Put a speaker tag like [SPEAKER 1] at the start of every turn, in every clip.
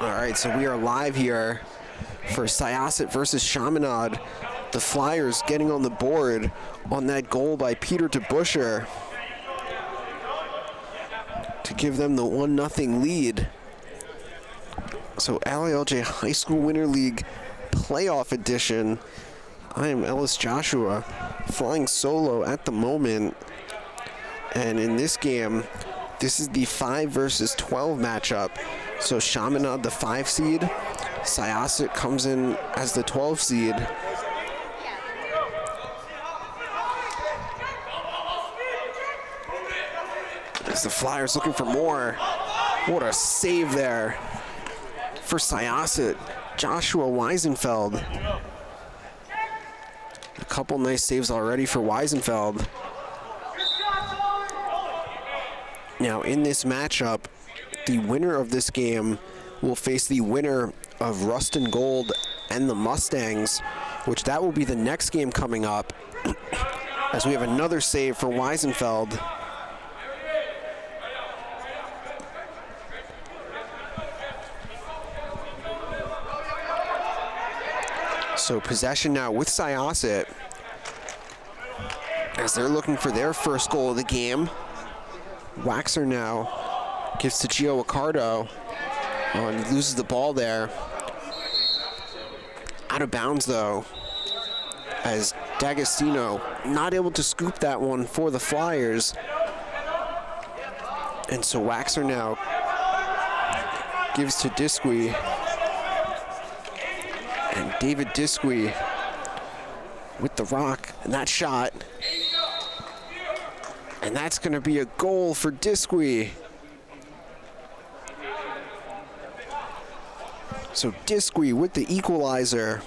[SPEAKER 1] All right, so we are live here for Syosset versus Chaminade. The Flyers getting on the board on that goal by Peter DeBuscher to give them the 1-0 lead. So LILJ High School Winter League Playoff Edition. I am Ellis Joshua, flying solo at the moment. And in this game, this is the 5 versus 12 matchup. So Chaminade, the 5 seed, Syosset comes in as the 12 seed. As the Flyers looking for more. What a save there for Syosset. Joshua Weisenfeld. A couple nice saves already for Weisenfeld. Now in this matchup, the winner of this game will face the winner of Ruston Gold and the Mustangs, which that will be the next game coming up, as we have another save for Weisenfeld. So possession now with Syosset, as they're looking for their first goal of the game. Waxer now gives to Gio Accardo. Oh, and he loses the ball there. Out of bounds though, as D'Agostino not able to scoop that one for the Flyers. And so Waxer now gives to Disqui. And David Disqui with the rock, and that shot. And that's gonna be a goal for Disqui. So Disqui with the equalizer.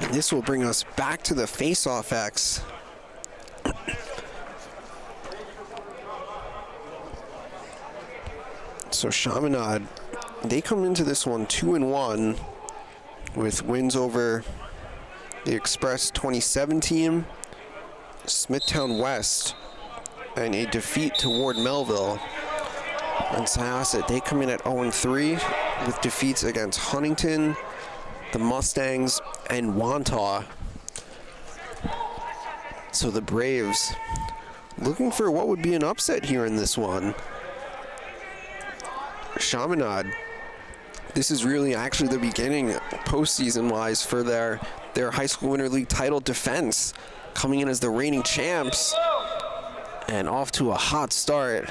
[SPEAKER 1] And this will bring us back to the face-off X. So Chaminade, they come into this one 2-1 with wins over the Express 27 team, Smithtown West, and a defeat to Ward Melville. And Syosset, they come in at 0-3 with defeats against Huntington, the Mustangs, and Wantagh. So the Braves looking for what would be an upset here in this one. Chaminade, this is really actually the beginning postseason-wise for their High School Winter League title defense, coming in as the reigning champs. And off to a hot start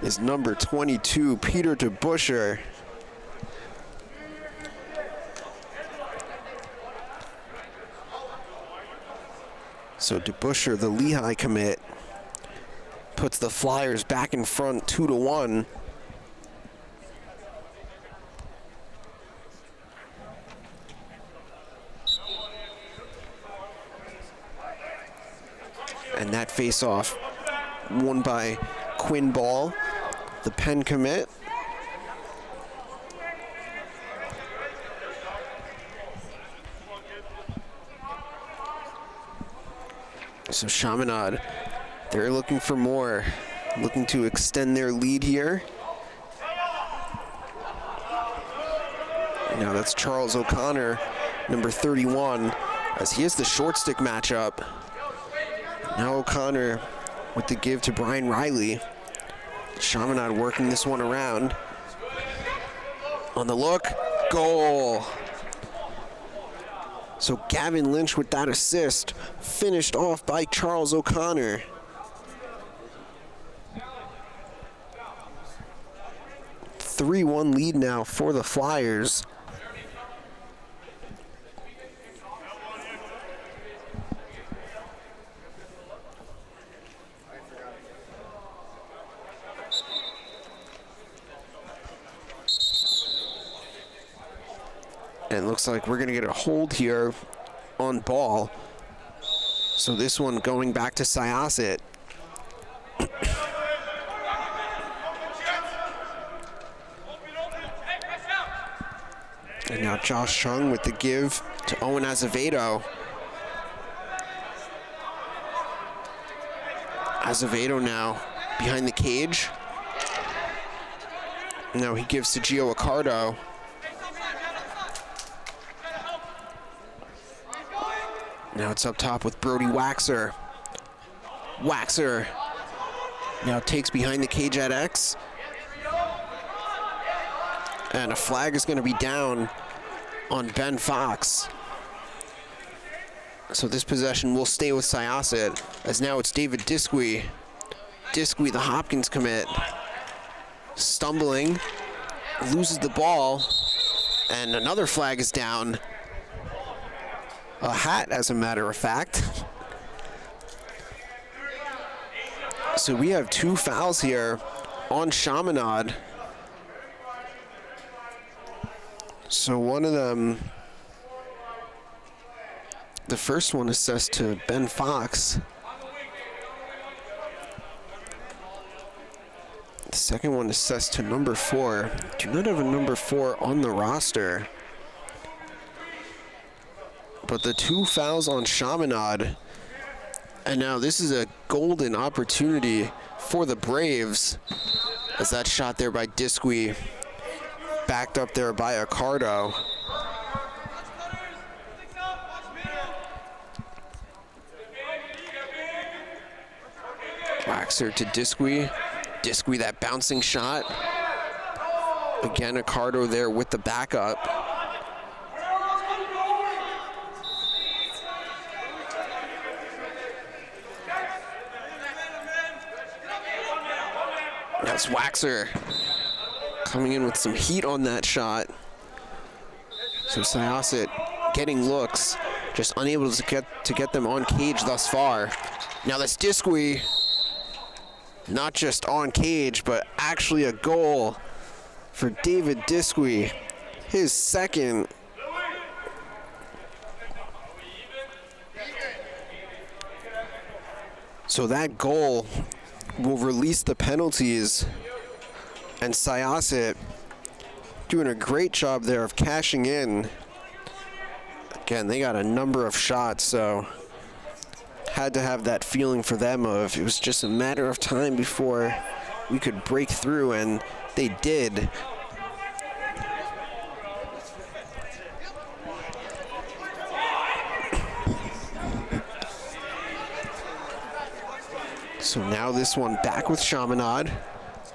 [SPEAKER 1] is number 22, Peter DeBuscher. So DeBuscher, the Lehigh commit, puts the Flyers back in front 2-1. And that face-off won by Quinn Ball, the Penn commit. So Chaminade, they're looking for more, looking to extend their lead here. Now that's Charles O'Connor, number 31, as he has the short stick matchup. Now O'Connor with the give to Brian Riley. Chaminade working this one around. On the look, goal. So Gavin Lynch with that assist, finished off by Charles O'Connor. A 3-1 lead now for the Flyers. And it looks like we're gonna get a hold here on ball. So this one going back to Syosset. And now Josh Chung with the give to Owen Azevedo. Azevedo now behind the cage. Now he gives to Gio Accardo. Now it's up top with Brody Waxer. Waxer now takes behind the cage at X. And a flag is going to be down on Ben Fox. So this possession will stay with Syosset, as now it's David Disque. Disque, the Hopkins commit, stumbling, loses the ball, and another flag is down. A hat, as a matter of fact. So we have 2 fouls here on Chaminade. So one of them, the first one assessed to Ben Fox. The second one assessed to number 4. Do not have a number 4 on the roster. But the 2 fouls on Chaminade. And now this is a golden opportunity for the Braves, as that shot there by Disque, backed up there by Accardo. Waxer to Disque. Disque, that bouncing shot. Again, Accardo there with the backup. That's Waxer coming in with some heat on that shot. So Syosset getting looks, just unable to get them on cage thus far. Now that's Disque, not just on cage, but actually a goal for David Disque, his second. So that goal will release the penalties, and Syosset doing a great job there of cashing in. Again, they got a number of shots, so had to have that feeling for them of it was just a matter of time before we could break through, and they did. So now this one back with Chaminade.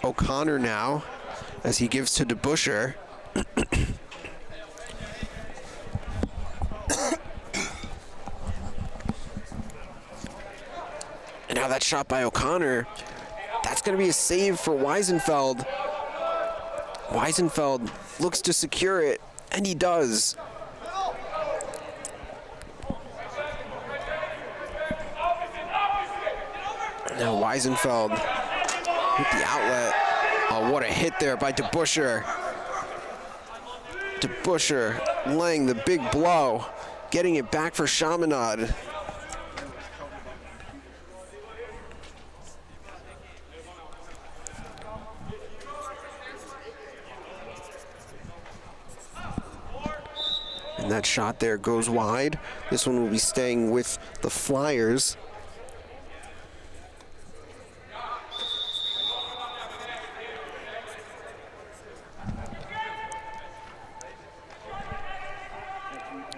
[SPEAKER 1] O'Connor now, as he gives to DeBuscher. And now that shot by O'Connor, that's going to be a save for Weisenfeld. Weisenfeld looks to secure it, and he does. Now Weisenfeld with the outlet. Oh, what a hit there by DeBuscher. DeBuscher laying the big blow, getting it back for Chaminade. And that shot there goes wide. This one will be staying with the Flyers.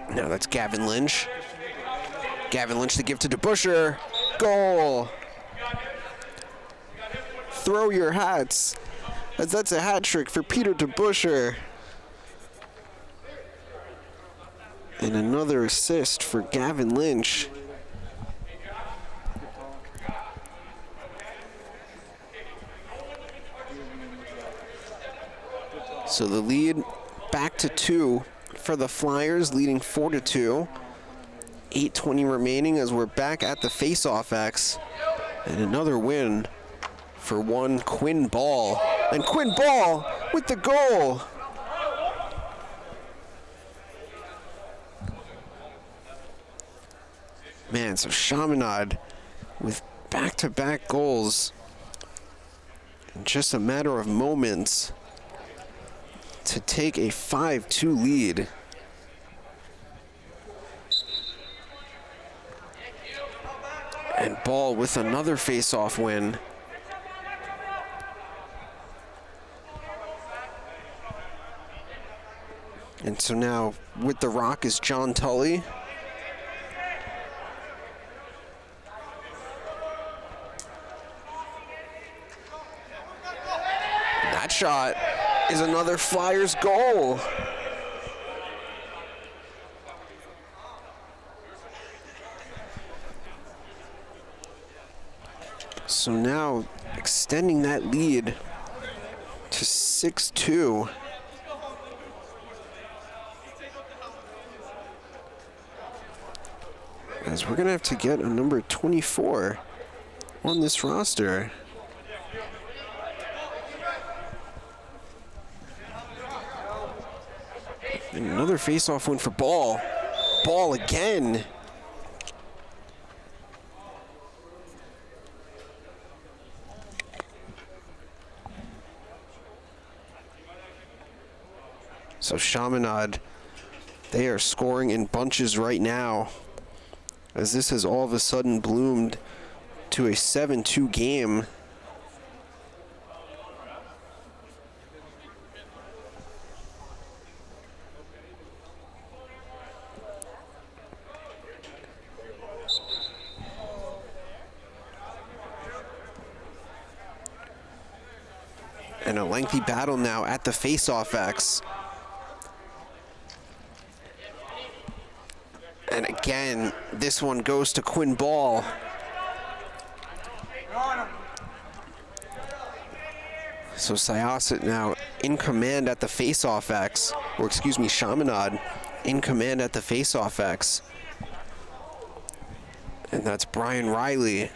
[SPEAKER 1] Now that's Gavin Lynch. Gavin Lynch to give to DeBuscher. Goal! Throw your hats, as that's a hat trick for Peter DeBuscher. And another assist for Gavin Lynch. So the lead back to 2 for the Flyers, leading 4-2. 8:20 remaining as we're back at the face-off X. And another win for one Quinn Ball. And Quinn Ball with the goal. Man, so Chaminade with back-to-back goals in just a matter of moments to take a 5-2 lead. And Ball with another face-off win. And so now with the rock is John Tully. That shot is another Flyers goal. So now extending that lead to 6-2. As we're gonna have to get a number 24 on this roster. And another face-off win for Ball. Ball again. So Chaminade, they are scoring in bunches right now, as this has all of a sudden bloomed to a 7-2 game. And a lengthy battle now at the face-off X. And again, this one goes to Quinn Ball. So Syosset now in command at the face-off X, or excuse me, Chaminade in command at the face-off X. And that's Brian Riley.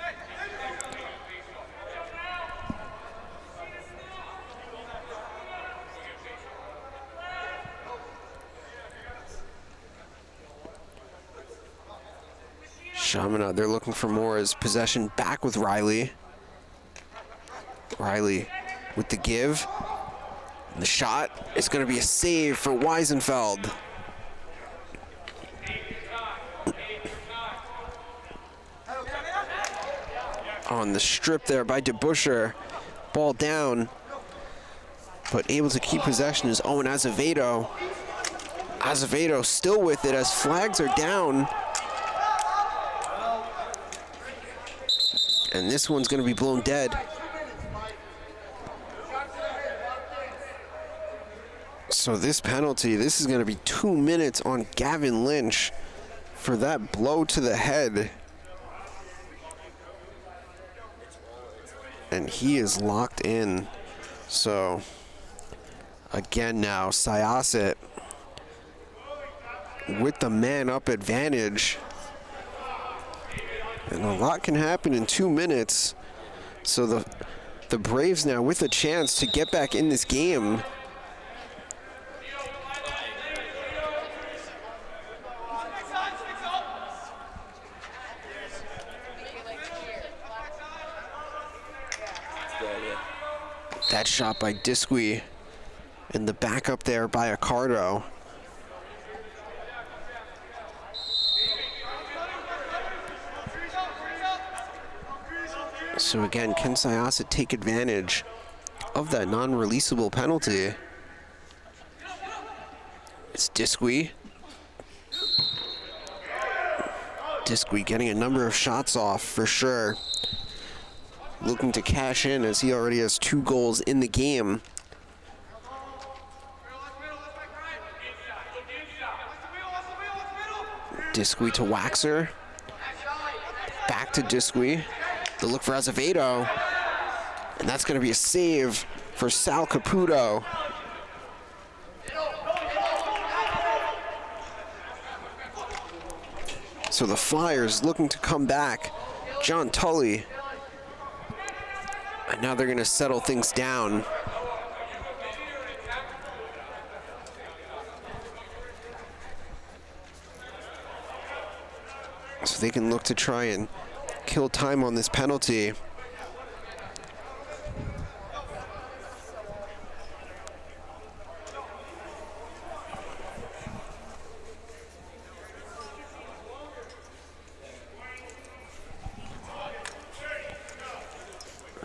[SPEAKER 1] Chaminade, they're looking for more as possession back with Riley. Riley with the give. And the shot is going to be a save for Weisenfeld. On the strip there by DeBuscher. Ball down, but able to keep possession is Owen Azevedo. Azevedo still with it as flags are down. And this one's going to be blown dead. So this penalty, this is going to be 2 minutes on Gavin Lynch for that blow to the head. And he is locked in. So again now, Syosset with the man-up advantage. And a lot can happen in 2 minutes. So the Braves now with a chance to get back in this game. That shot by Disque and the backup there by Accardo. So again, can Syosset take advantage of that non-releasable penalty? It's Disque. Disque getting a number of shots off for sure. Looking to cash in as he already has 2 goals in the game. Disque to Waxer. Back to Disque. The look for Azevedo. And that's going to be a save for Sal Caputo. So the Flyers looking to come back. John Tully. And now they're going to settle things down. So they can look to try and kill time on this penalty.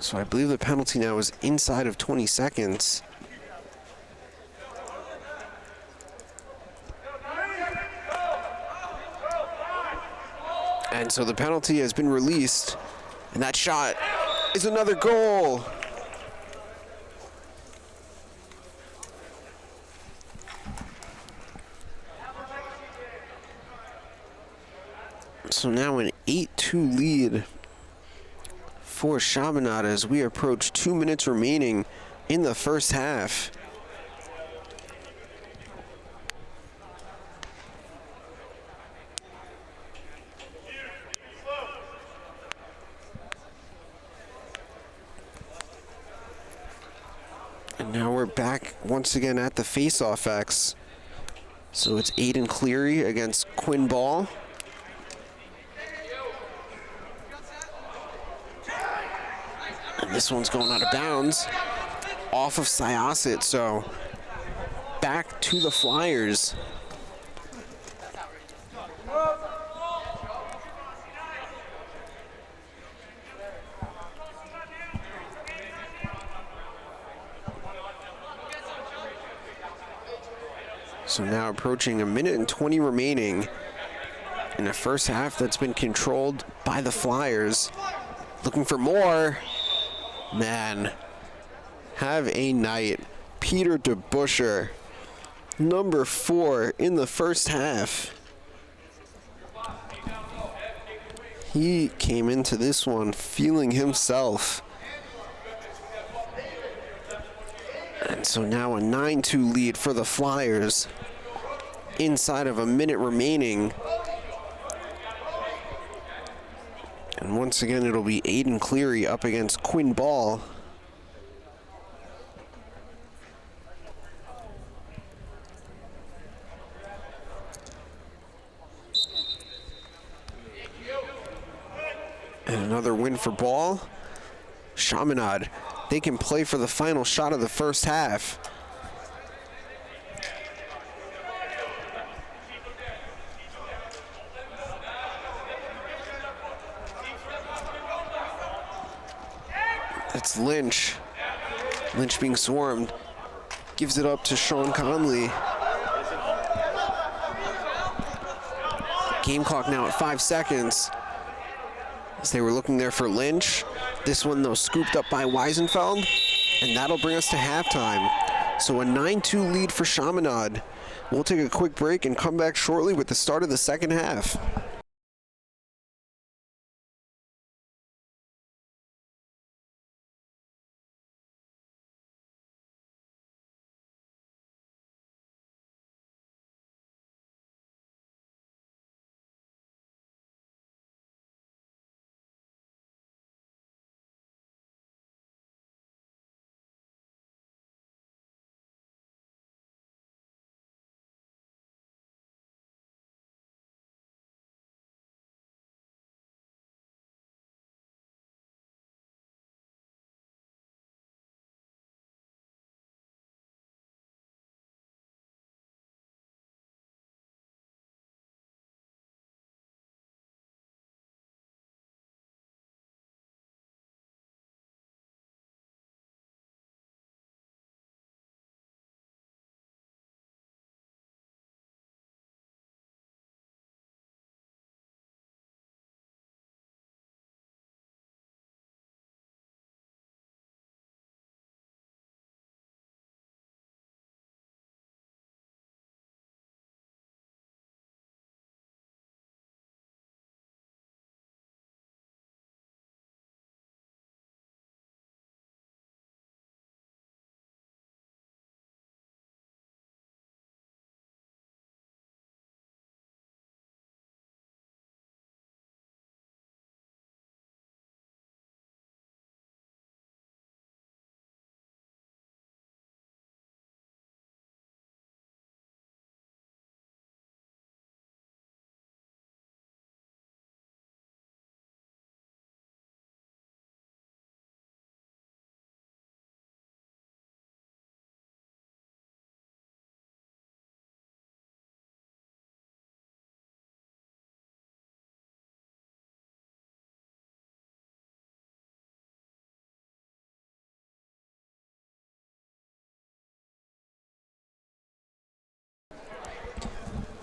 [SPEAKER 1] So I believe the penalty now is inside of 20 seconds. And so the penalty has been released, and that shot is another goal. So now an 8-2 lead for Chaminade as we approach 2 minutes remaining in the first half. And now we're back once again at the face-off X. So it's Aiden Cleary against Quinn Ball. And this one's going out of bounds off of Syosset, so back to the Flyers. So now approaching a minute and 20 remaining in the first half that's been controlled by the Flyers. Looking for more. Man, have a night. Peter DeBuscher, number 4 in the first half. He came into this one feeling himself. And so now a 9-2 lead for the Flyers inside of a minute remaining. And once again, it'll be Aiden Cleary up against Quinn Ball. And another win for Ball. Chaminade, they can play for the final shot of the first half. It's Lynch. Lynch being swarmed. Gives it up to Sean Conley. Game clock now at 5 seconds. As they were looking there for Lynch. This one, though, scooped up by Weisenfeld. And that'll bring us to halftime. So a 9-2 lead for Chaminade. We'll take a quick break and come back shortly with the start of the second half.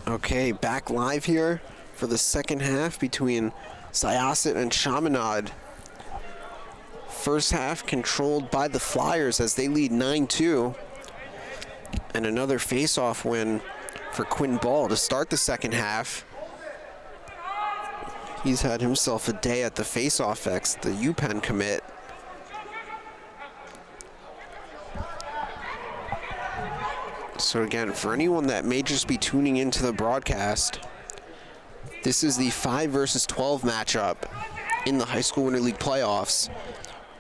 [SPEAKER 1] Okay, back live here for the second half between Syosset and Chaminade. First half controlled by the Flyers as they lead 9-2. And another face-off win for Quinn Ball to start the second half. He's had himself a day at the face-off X, the UPenn commit. So again, for anyone that may just be tuning into the broadcast, this is the 5 versus 12 matchup in the High School Winter League playoffs,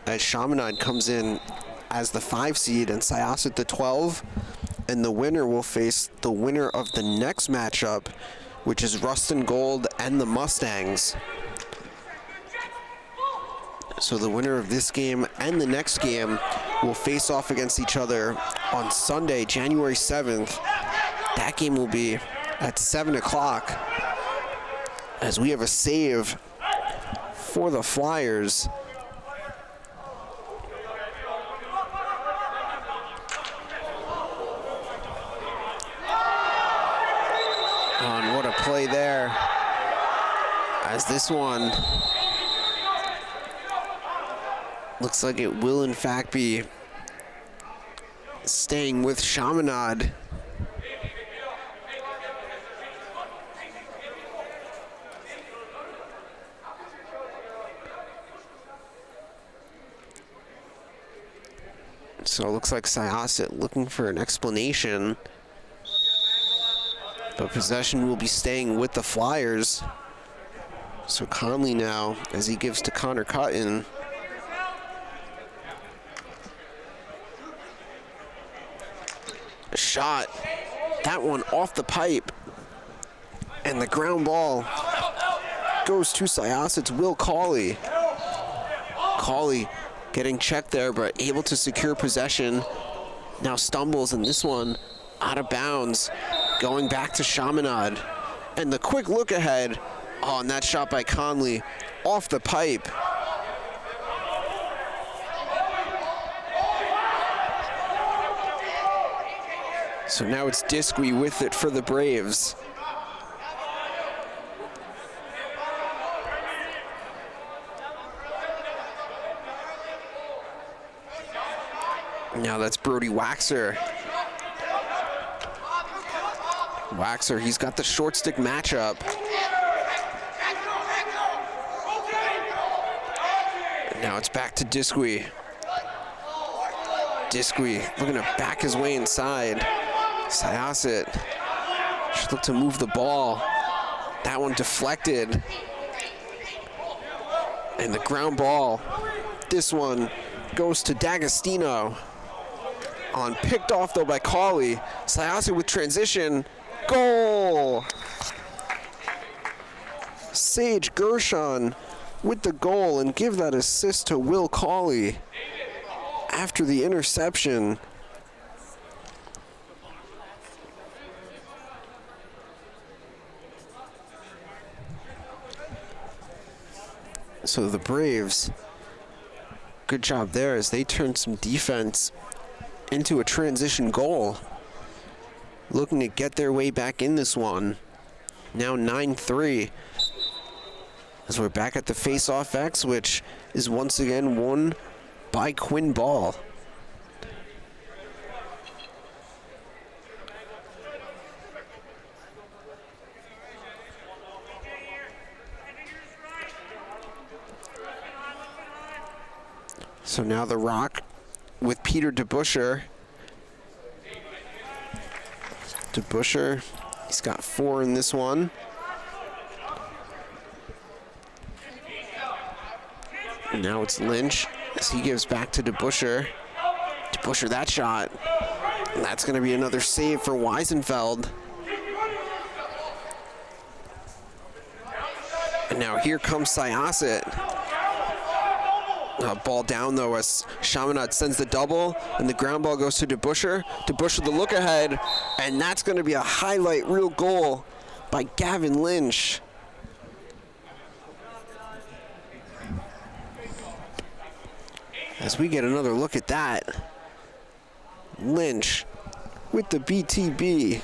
[SPEAKER 1] as Chaminade comes in as the 5 seed and Syosset the 12, and the winner will face the winner of the next matchup, which is Ruston Gold and the Mustangs. So the winner of this game and the next game will face off against each other on Sunday, January 7th. That game will be at 7 o'clock as we have a save for the Flyers. And what a play there, as this one looks like it will in fact be staying with Chaminade. So it looks like Syosset looking for an explanation, but possession will be staying with the Flyers. So Conley now, as he gives to Connor Cotton. A shot, that one off the pipe, and the ground ball goes to Syosset's Will Cawley. Cawley getting checked there, but able to secure possession. Now stumbles, and this one out of bounds, going back to Chaminade. And the quick look ahead, oh, and that shot by Conley off the pipe. So now it's Disqui with it for the Braves. Now that's Brody Waxer. Waxer, he's got the short stick matchup. And now it's back to Disqui. Disqui looking to back his way inside. Syosset should look to move the ball. That one deflected. And the ground ball, this one goes to D'Agostino. Picked off though by Cawley. Syosset with transition. Goal! Sage Gershon with the goal, and give that assist to Will Cawley after the interception. So the Braves, good job there as they turned some defense into a transition goal. Looking to get their way back in this one. Now 9-3. As we're back at the face-off X, which is once again won by Quinn Ball. So now the Rock with Peter DeBuscher. DeBuscher, he's got 4 in this one. And now it's Lynch as he gives back to DeBuscher. DeBuscher, that shot. And that's going to be another save for Weisenfeld. And now here comes Syosset. Ball down though as Chaminade sends the double, and the ground ball goes to DeBuscher. DeBuscher the look ahead, and that's going to be a highlight reel goal by Gavin Lynch. As we get another look at that, Lynch with the BTB.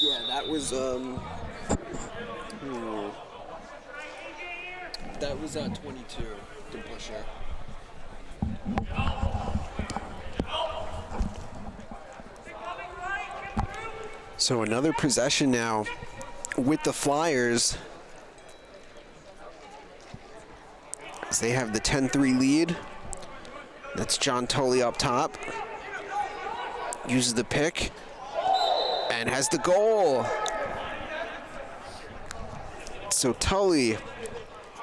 [SPEAKER 1] Yeah, that was that was 22 to Busher. So another possession now with the Flyers as they have the 10-3 lead. That's John Tully up top. Uses the pick and has the goal. So Tully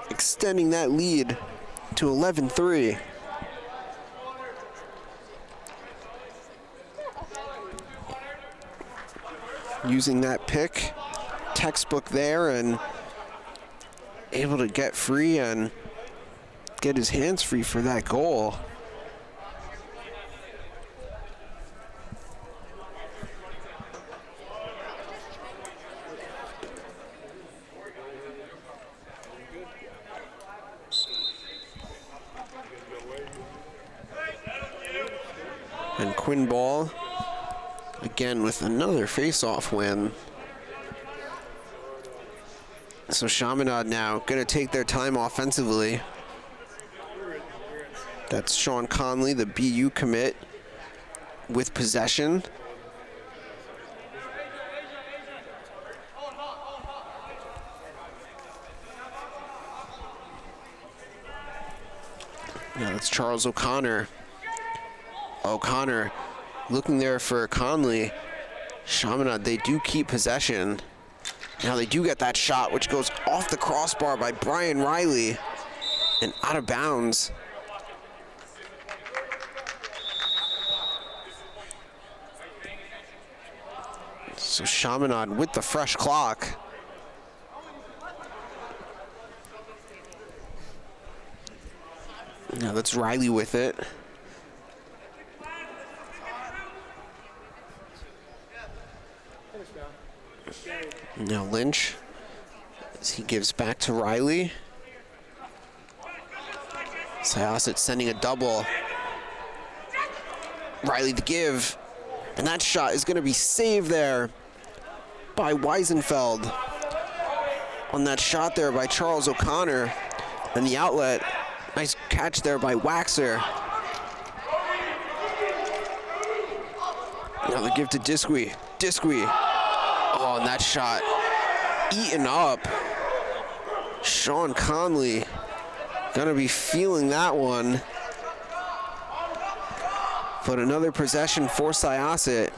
[SPEAKER 1] extending that lead to 11-3. Using that pick, textbook there, and able to get free and get his hands free for that goal. And Quinn Ball, again with another face-off win. So Chaminade now going to take their time offensively. That's Sean Conley, the BU commit, with possession. Now that's Charles O'Connor. O'Connor looking there for Conley. Chaminade, they do keep possession. Now they do get that shot, which goes off the crossbar by Brian Riley and out of bounds. So Chaminade with the fresh clock. Now that's Riley with it. Now Lynch, as he gives back to Riley. Syosset sending a double. Riley to give. And that shot is going to be saved there by Weisenfeld. On that shot there by Charles O'Connor. And the outlet. Nice catch there by Waxer. Now the give to Disqui. Disqui. Oh, and that shot eaten up. Sean Conley gonna be feeling that one. But another possession for Syosset.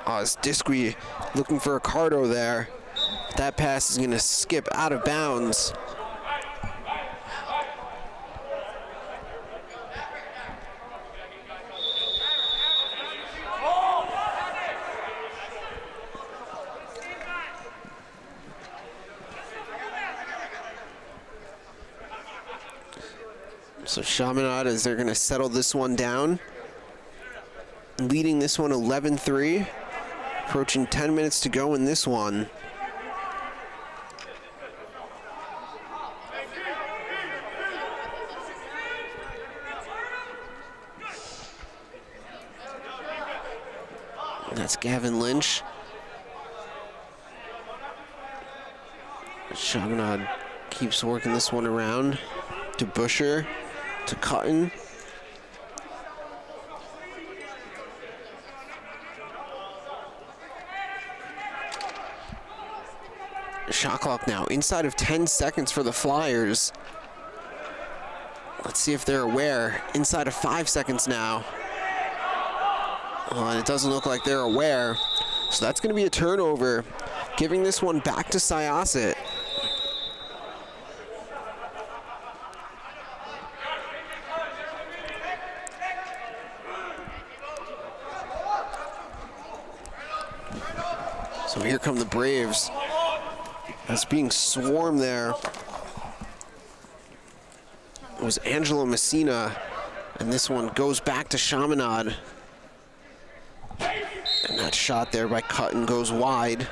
[SPEAKER 1] Oh, it's Disqui looking for Ricardo there. That pass is gonna skip out of bounds. So Chaminade, as they're going to settle this one down, leading this one 11-3, approaching 10 minutes to go in this one. That's Gavin Lynch. Chaminade keeps working this one around to Busher. To Cotton. Shot clock now inside of 10 seconds for the Flyers. Let's see if they're aware. Inside of 5 seconds now. Oh, and it doesn't look like they're aware. So that's going to be a turnover, giving this one back to Syosset. So here come the Braves. That's being swarmed there. It was Angelo Messina, and this one goes back to Chaminade. And that shot there by Cutton goes wide.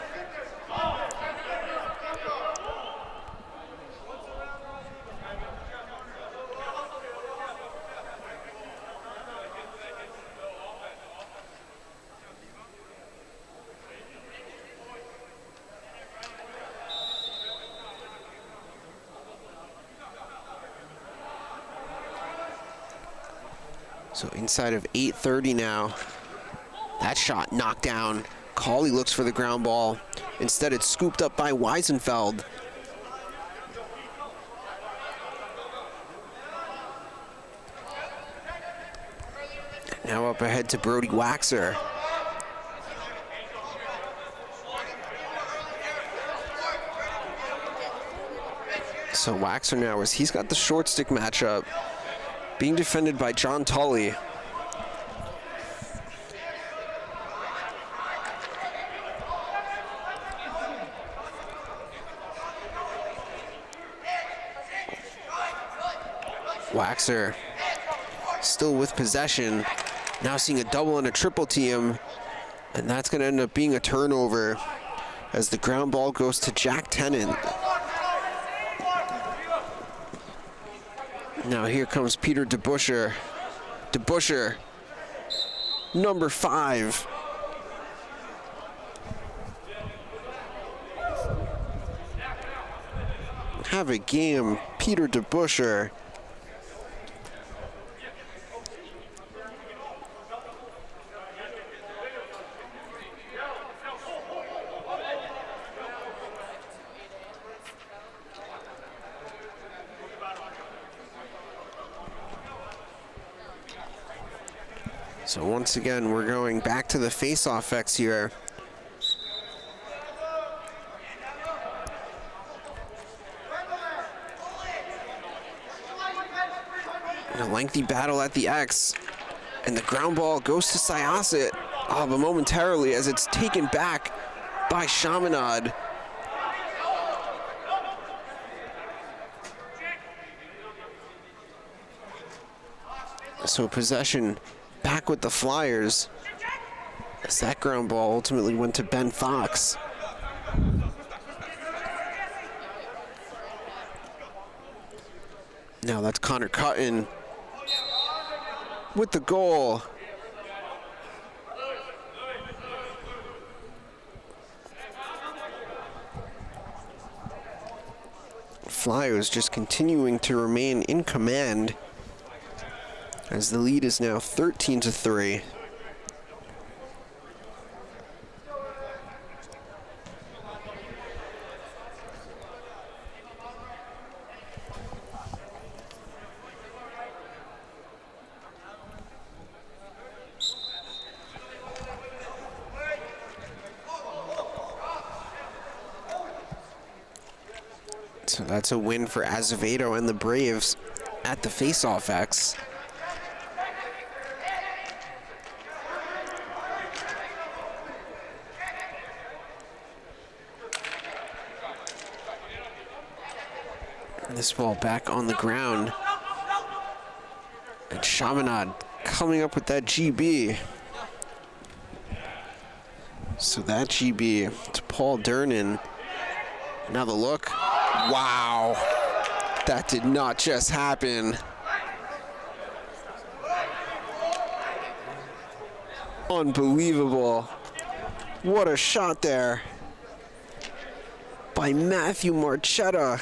[SPEAKER 1] So inside of 8:30 now. That shot knocked down. Cauley looks for the ground ball. Instead, it's scooped up by Weisenfeld. Now up ahead to Brody Waxer. So Waxer now, as he's got the short stick matchup, being defended by John Tully. Waxer still with possession. Now seeing a double and a triple team, and that's going to end up being a turnover as the ground ball goes to Jack Tennant. Now here comes Peter DeBuscher. DeBuscher, number 5. Have a game, Peter DeBuscher. So once again, we're going back to the face-off X here. A lengthy battle at the X, and the ground ball goes to Syosset, but momentarily as it's taken back by Chaminade. So possession back with the Flyers, as that ground ball ultimately went to Ben Fox. Now that's Connor Cutton with the goal. Flyers just continuing to remain in command, as the lead is now 13-3. So that's a win for Azevedo and the Braves at the face-off X. This ball back on the ground. And Chaminade coming up with that GB. So that GB to Paul Durnan. Now the look. Wow. That did not just happen. Unbelievable. What a shot there by Matthew Marchetta.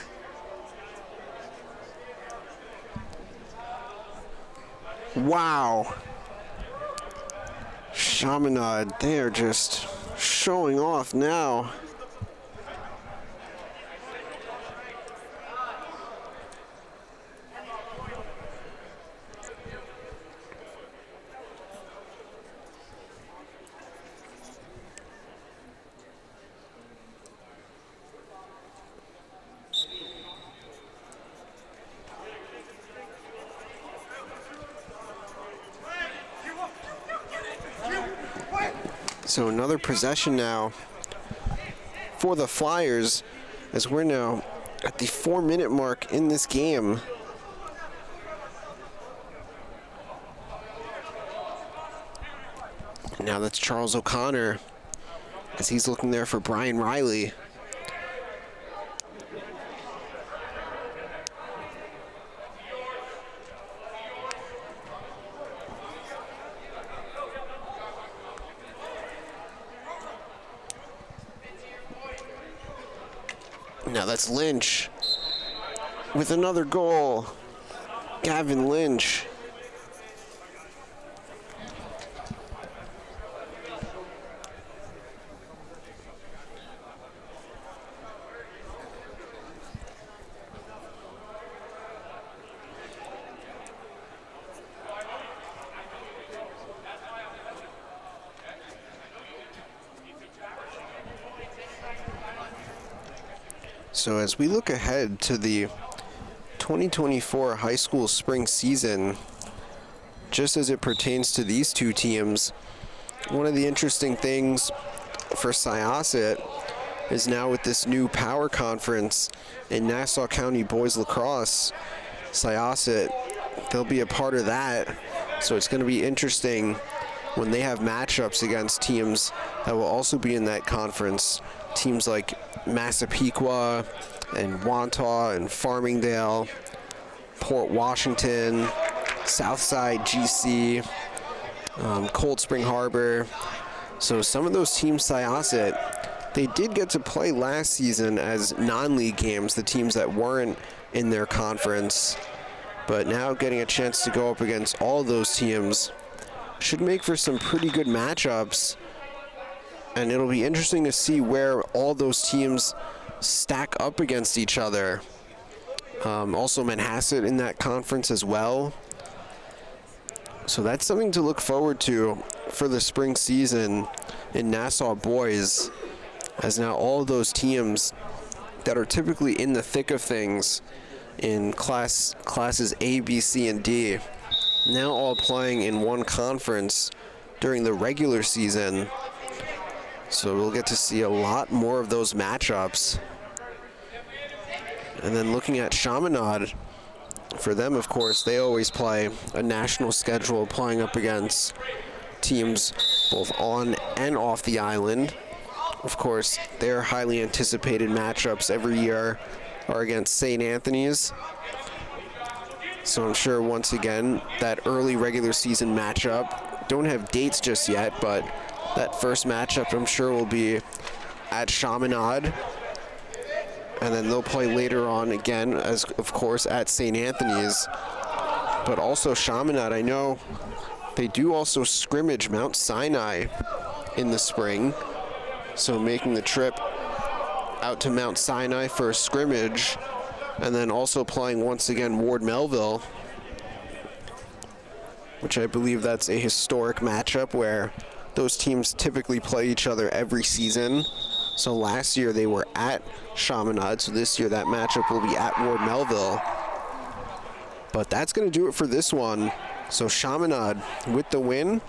[SPEAKER 1] Wow. Chaminade, they are just showing off now. So another possession now for the Flyers, as we're now at the 4-minute mark in this game. Now that's Charles O'Connor, as he's looking there for Brian Riley. Now that's Lynch with another goal. Gavin Lynch. So as we look ahead to the 2024 high school spring season, just as it pertains to these two teams, one of the interesting things for Syosset is now with this new power conference in Nassau County Boys Lacrosse, Syosset, they'll be a part of that. So it's going to be interesting when they have matchups against teams that will also be in that conference. Teams like Massapequa and Wantagh and Farmingdale, Port Washington, Southside GC, Cold Spring Harbor. So some of those teams, Syosset, they did get to play last season as non-league games, the teams that weren't in their conference. But now getting a chance to go up against all of those teams should make for some pretty good matchups. And it'll be interesting to see where all those teams stack up against each other. Also Manhasset in that conference as well. So that's something to look forward to for the spring season in Nassau boys, as now all of those teams that are typically in the thick of things in classes A, B, C, and D, now all playing in one conference during the regular season. So we'll get to see a lot more of those matchups. And then looking at Chaminade, for them, of course, they always play a national schedule, playing up against teams both on and off the island. Of course, their highly anticipated matchups every year are against St. Anthony's. So I'm sure, once again, that early regular season matchup, don't have dates just yet, but that first matchup I'm sure will be at Chaminade. And then they'll play later on again, as of course, at St. Anthony's. But also Chaminade, I know they do also scrimmage Mount Sinai in the spring. So making the trip out to Mount Sinai for a scrimmage, and then also playing once again Ward Melville, which I believe that's a historic matchup where those teams typically play each other every season. So last year they were at Chaminade, so this year that matchup will be at Ward Melville. But that's going to do it for this one. So Chaminade with the win,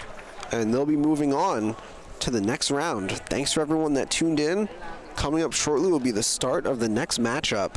[SPEAKER 1] and they'll be moving on to the next round. Thanks for everyone that tuned in. Coming up shortly will be the start of the next matchup.